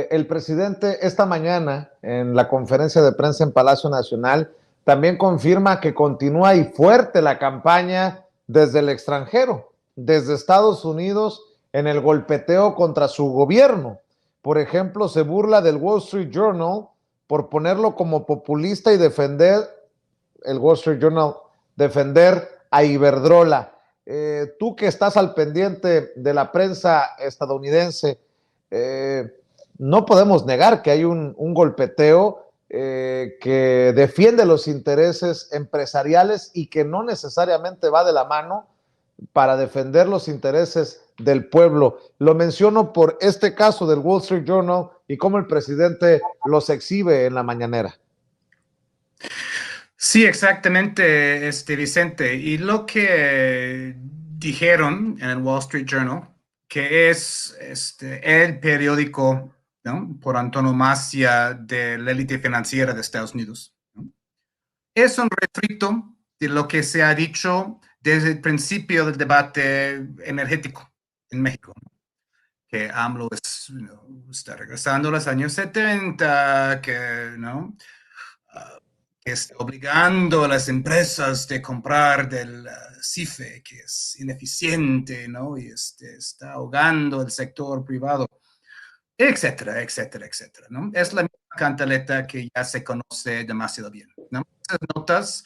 el presidente esta mañana en la conferencia de prensa en Palacio Nacional también confirma que continúa y fuerte la campaña desde el extranjero, desde Estados Unidos, en el golpeteo contra su gobierno. Por ejemplo, se burla del Wall Street Journal por ponerlo como populista y defender el Wall Street Journal, defender a Iberdrola. Tú que estás al pendiente de la prensa estadounidense, no podemos negar que hay un golpeteo que defiende los intereses empresariales y que no necesariamente va de la mano para defender los intereses del pueblo. Lo menciono por este caso del Wall Street Journal y cómo el presidente los exhibe en la mañanera. Sí, exactamente, Vicente. Y lo que dijeron en el Wall Street Journal, que es el periódico, ¿no?, por antonomasia de la élite financiera de Estados Unidos, ¿no?, es un refrito de lo que se ha dicho desde el principio del debate energético en México, ¿no?, que AMLO está regresando a los años 70, que, ¿no?, que está obligando a las empresas de comprar del CIFE, que es ineficiente, ¿no?, y está ahogando el sector privado, etcétera, etcétera, etcétera, ¿no? Es la misma cantaleta que ya se conoce demasiado bien, ¿no? Esas notas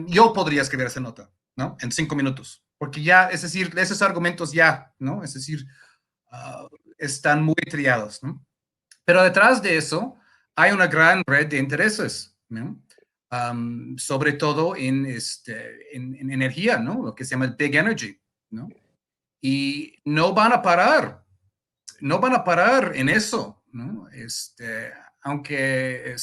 yo podría escribir esa nota, ¿no?, en 5 minutos, porque ya, es decir, esos argumentos ya, ¿no?, es decir, están muy triados, ¿no? Pero detrás de eso hay una gran red de intereses, ¿no? Sobre todo en energía, ¿no?, lo que se llama el Big Energy, ¿no? Y no van a parar en eso, ¿no? Aunque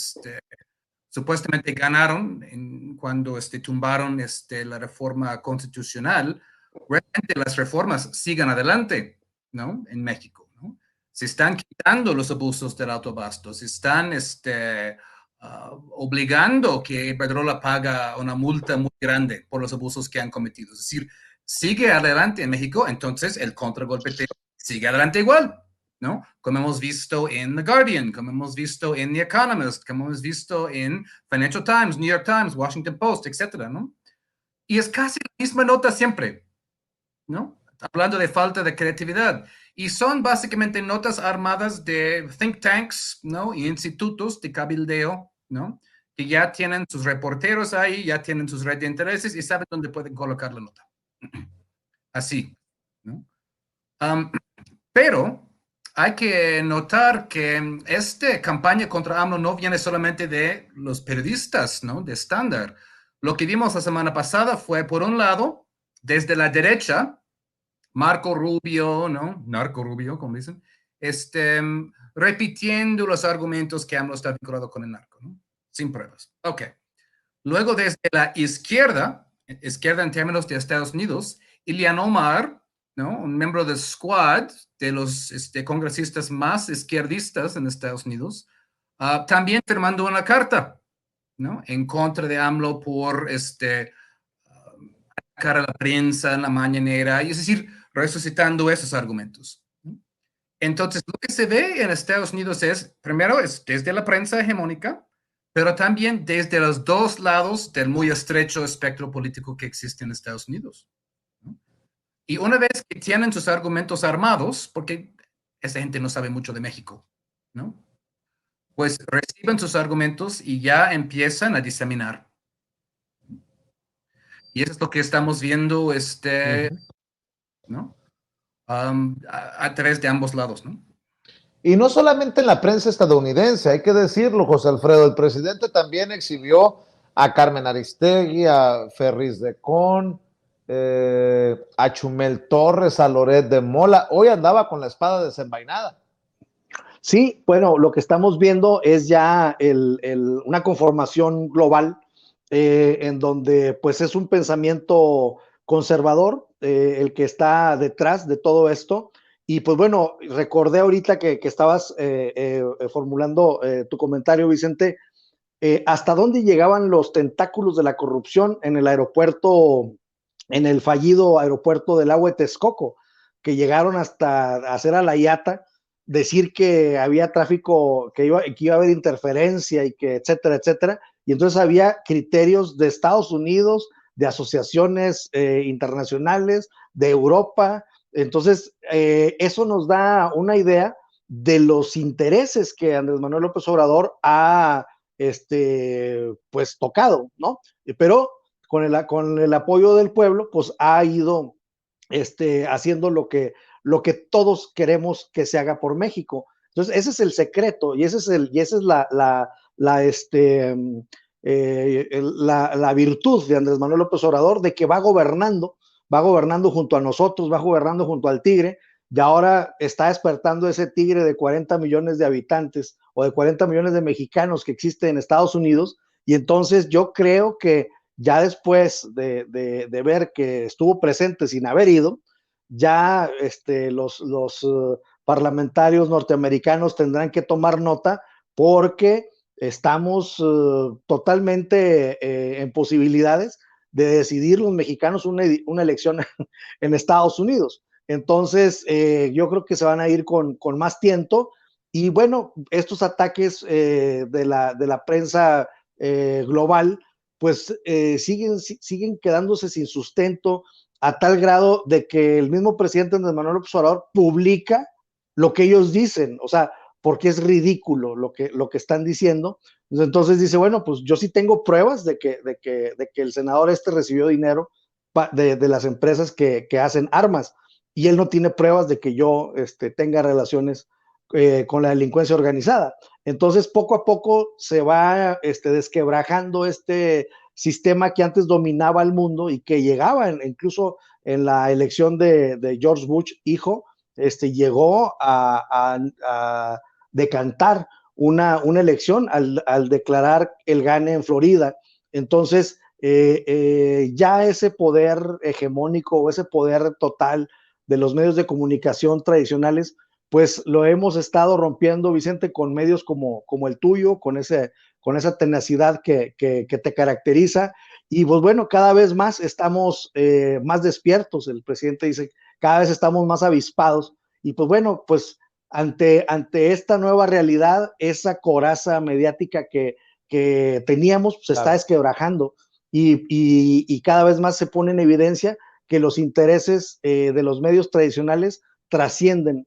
supuestamente ganaron cuando tumbaron la reforma constitucional, realmente las reformas siguen adelante, ¿no?, en México, ¿no? Se están quitando los abusos del autoabasto, se están obligando que Iberdrola paga una multa muy grande por los abusos que han cometido. Es decir, sigue adelante en México, entonces el contragolpeteo sigue adelante igual, ¿no? Como hemos visto en The Guardian, como hemos visto en The Economist, como hemos visto en Financial Times, New York Times, Washington Post, etcétera, ¿no? Y es casi la misma nota siempre, ¿no?, hablando de falta de creatividad. Y son básicamente notas armadas de think tanks, ¿no?, y institutos de cabildeo, ¿no?, que ya tienen sus reporteros ahí, ya tienen sus redes de intereses y saben dónde pueden colocar la nota. Así, ¿no? Pero hay que notar que esta campaña contra AMLO no viene solamente de los periodistas, ¿no?, de Standard. Lo que vimos la semana pasada fue, por un lado, desde la derecha, Marco Rubio, ¿no?, Narco Rubio, como dicen, repitiendo los argumentos que AMLO está vinculado con el narco, ¿no?, sin pruebas. Ok. Luego, desde la izquierda en términos de Estados Unidos, Ilhan Omar, ¿no?, un miembro del squad de los congresistas más izquierdistas en Estados Unidos, también firmando una carta, ¿no?, en contra de AMLO por atacar a la prensa en la mañanera, y es decir, resucitando esos argumentos, ¿no? Entonces, lo que se ve en Estados Unidos es, primero, es desde la prensa hegemónica, pero también desde los dos lados del muy estrecho espectro político que existe en Estados Unidos, ¿no? Y una vez que tienen sus argumentos armados, porque esa gente no sabe mucho de México, ¿no?, pues reciben sus argumentos y ya empiezan a diseminar. Y eso es lo que estamos viendo, ¿no?, a través de ambos lados, ¿no? Y no solamente en la prensa estadounidense, hay que decirlo, José Alfredo, el presidente también exhibió a Carmen Aristegui, a Ferris de Con, a Chumel Torres, a Loret de Mola. Hoy andaba con la espada desenvainada. Sí, bueno, lo que estamos viendo es ya una conformación global en donde pues es un pensamiento conservador el que está detrás de todo esto. Y pues bueno, recordé ahorita que estabas formulando tu comentario, Vicente, hasta dónde llegaban los tentáculos de la corrupción en el aeropuerto, en el fallido aeropuerto del Agua de Texcoco, que llegaron hasta hacer a la IATA, decir que había tráfico, que iba a haber interferencia y que etcétera, etcétera. Y entonces había criterios de Estados Unidos, de asociaciones internacionales, de Europa. Entonces, eso nos da una idea de los intereses que Andrés Manuel López Obrador ha pues tocado, ¿no? Pero con el apoyo del pueblo, pues ha ido haciendo lo que todos queremos que se haga por México. Entonces, ese es el secreto y esa es la virtud de Andrés Manuel López Obrador, de que va gobernando junto a nosotros, va gobernando junto al tigre, y ahora está despertando ese tigre de 40 millones de habitantes o de 40 millones de mexicanos que existe en Estados Unidos, y entonces yo creo que ya después de ver que estuvo presente sin haber ido, ya los parlamentarios norteamericanos tendrán que tomar nota, porque estamos totalmente en posibilidades de decidir los mexicanos una elección en Estados Unidos. Entonces, yo creo que se van a ir con más tiento. Y bueno, estos ataques de la prensa global, pues siguen quedándose sin sustento, a tal grado de que el mismo presidente Andrés Manuel López Obrador publica lo que ellos dicen, o sea, porque es ridículo lo que están diciendo. Entonces dice, bueno, pues yo sí tengo pruebas de que el senador recibió dinero de las empresas que hacen armas, y él no tiene pruebas de que yo tenga relaciones con la delincuencia organizada. Entonces, poco a poco se va desquebrajando sistema que antes dominaba el mundo y que llegaba incluso en la elección de George Bush, hijo, llegó a decantar una elección al declarar el gane en Florida. Entonces, ya ese poder hegemónico o ese poder total de los medios de comunicación tradicionales, pues lo hemos estado rompiendo, Vicente, con medios como el tuyo, con esa tenacidad que te caracteriza. Y pues bueno, cada vez más estamos más despiertos. El presidente dice, cada vez estamos más avispados. Y pues bueno, pues ante esta nueva realidad, esa coraza mediática que teníamos, se está desquebrajando, y cada vez más se pone en evidencia que los intereses de los medios tradicionales trascienden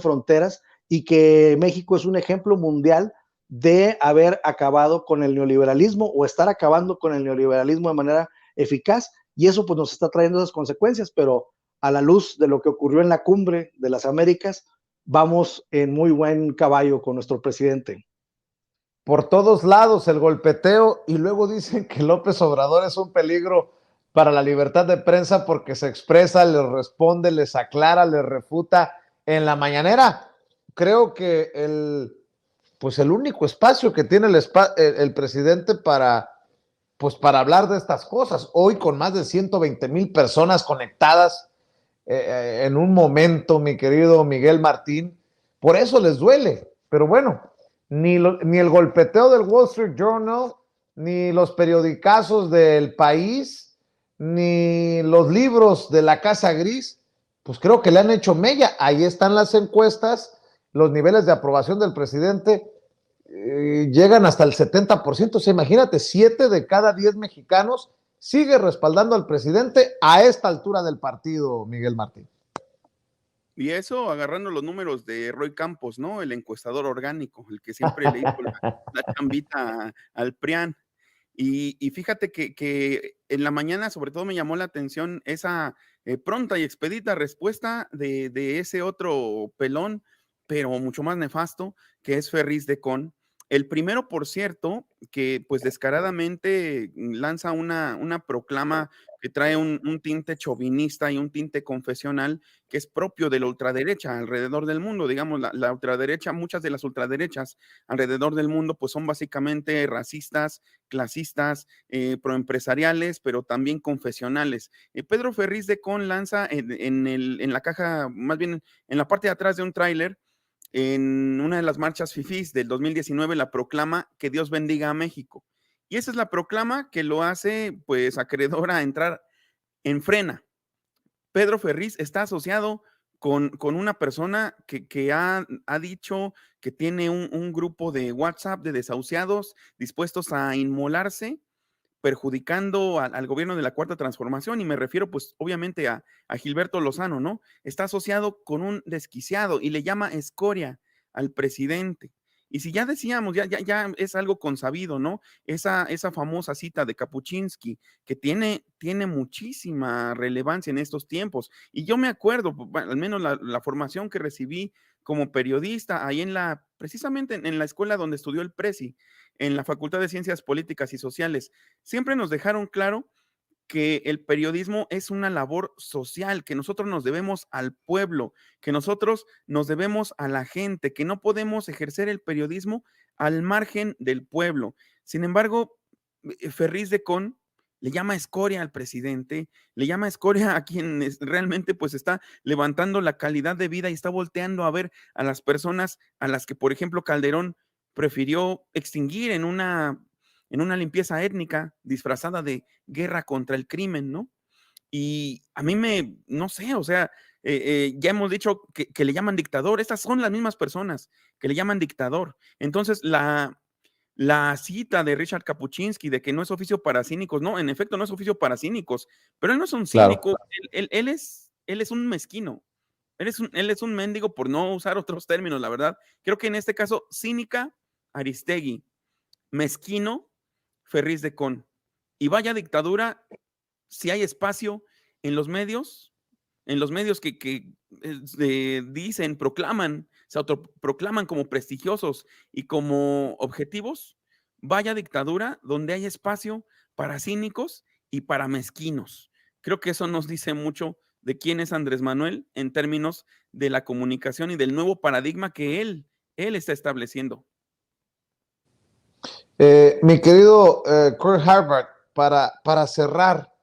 fronteras, y que México es un ejemplo mundial de haber acabado con el neoliberalismo, o estar acabando con el neoliberalismo de manera eficaz, y eso pues nos está trayendo esas consecuencias. Pero a la luz de lo que ocurrió en la Cumbre de las Américas, vamos en muy buen caballo con nuestro presidente. Por todos lados el golpeteo, y luego dicen que López Obrador es un peligro para la libertad de prensa porque se expresa, les responde, les aclara, les refuta en la mañanera. Creo que el único espacio que tiene el presidente para hablar de estas cosas, hoy con más de 120,000 personas conectadas en un momento, mi querido Miguel Martín, por eso les duele. Pero bueno, ni el golpeteo del Wall Street Journal, ni los periodicazos del País, ni los libros de la Casa Gris, pues creo que le han hecho mella. Ahí están las encuestas, los niveles de aprobación del presidente llegan hasta el 70%. O sea, imagínate, 7 de cada 10 mexicanos sigue respaldando al presidente a esta altura del partido, Miguel Martín. Y eso agarrando los números de Roy Campos, ¿no? El encuestador orgánico, el que siempre le hizo la chambita al PRIAN. Y fíjate que en la mañana sobre todo me llamó la atención esa pronta y expedita respuesta de ese otro pelón, pero mucho más nefasto, que es Ferriz de Con. El primero, por cierto, que pues descaradamente lanza una proclama que trae un tinte chauvinista y un tinte confesional que es propio de la ultraderecha alrededor del mundo. Digamos, la ultraderecha, muchas de las ultraderechas alrededor del mundo pues son básicamente racistas, clasistas, proempresariales, pero también confesionales. Pedro Ferriz de Con lanza en la caja, más bien en la parte de atrás de un tráiler, en una de las marchas fifís del 2019, la proclama que Dios bendiga a México. Y esa es la proclama que lo hace, pues, acreedor a entrar en frena. Pedro Ferriz está asociado con una persona que ha dicho que tiene un grupo de WhatsApp de desahuciados dispuestos a inmolarse, perjudicando al gobierno de la Cuarta Transformación, y me refiero pues obviamente a Gilberto Lozano, ¿no? Está asociado con un desquiciado y le llama escoria al presidente. Y si ya decíamos, ya es algo consabido, ¿no? Esa famosa cita de Kapuczynski, que tiene muchísima relevancia en estos tiempos. Y yo me acuerdo, bueno, al menos la formación que recibí como periodista ahí precisamente en la escuela donde estudió el Presi, en la Facultad de Ciencias Políticas y Sociales, siempre nos dejaron claro que el periodismo es una labor social, que nosotros nos debemos al pueblo, que nosotros nos debemos a la gente, que no podemos ejercer el periodismo al margen del pueblo. Sin embargo, Ferriz de Con le llama escoria al presidente, le llama escoria a quien realmente pues está levantando la calidad de vida y está volteando a ver a las personas a las que, por ejemplo, Calderón prefirió extinguir en una limpieza étnica disfrazada de guerra contra el crimen, ¿no? Y a mí no sé, o sea, ya hemos dicho que le llaman dictador, estas son las mismas personas que le llaman dictador. Entonces, la cita de Richard Kapuczynski de que no es oficio para cínicos, no, en efecto no es oficio para cínicos, pero él no es un cínico, claro. Él es un mezquino, él es un mendigo, por no usar otros términos, la verdad. Creo que en este caso, cínica, Aristegui, mezquino, Ferriz de Con. Y vaya dictadura si hay espacio en los medios que dicen, proclaman, se autoproclaman como prestigiosos y como objetivos, vaya dictadura donde hay espacio para cínicos y para mezquinos. Creo que eso nos dice mucho de quién es Andrés Manuel en términos de la comunicación y del nuevo paradigma que él está estableciendo. Mi querido Kurt Harvard, para cerrar,